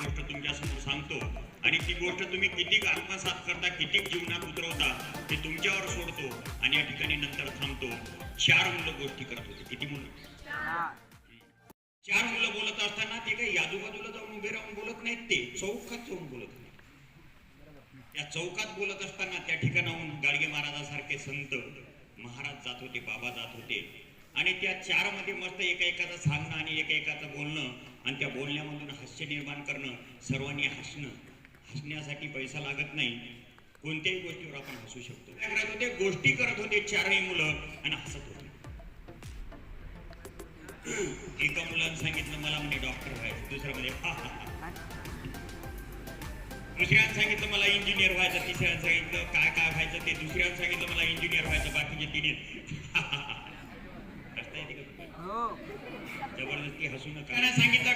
गोष्ट तुमच्यासमोर सांगतो आणि ती गोष्ट तुम्ही किती आत्मसात करता, किती जीवनात उतरवता ते तुमच्यावर सोडतो आणि या ठिकाणी नंतर थांबतो. 4 मुलं गोष्टी करत होती. किती मुलं? 4 मुलं बोलत असताना ते काही आजूबाजूला जाऊन उभे राहून बोलत नाहीत, ते चौकात जाऊन बोलत होते. त्या चौकात बोलत असताना त्या ठिकाणाहून गाडगे महाराजासारखे संत महाराज जात होते, बाबा जात होते आणि त्या 4 मध्ये मस्त एकाएकाचं सांगणं आणि एकाएकाचं बोलणं आणि त्या बोलण्यामधून हास्य निर्माण करणं, सर्वांनी हसणं. हसण्यासाठी पैसा लागत नाही, कोणत्याही गोष्टीवर आपण हसू शकतो. काय करत होते? गोष्टी करत होते 4ही मुलं आणि हसत होते. एका मुलानं सांगितलं मला म्हणे डॉक्टर व्हायचं, दुसरं म्हणजे दुसऱ्यानं सांगितलं मला इंजिनियर व्हायचं, तिसऱ्यानं सांगितलं काय काय व्हायचं ते, दुसऱ्यानं सांगितलं मला इंजिनियर व्हायचं, बाकीचे तिने जबरदस्ती हसू नका. सांगितलं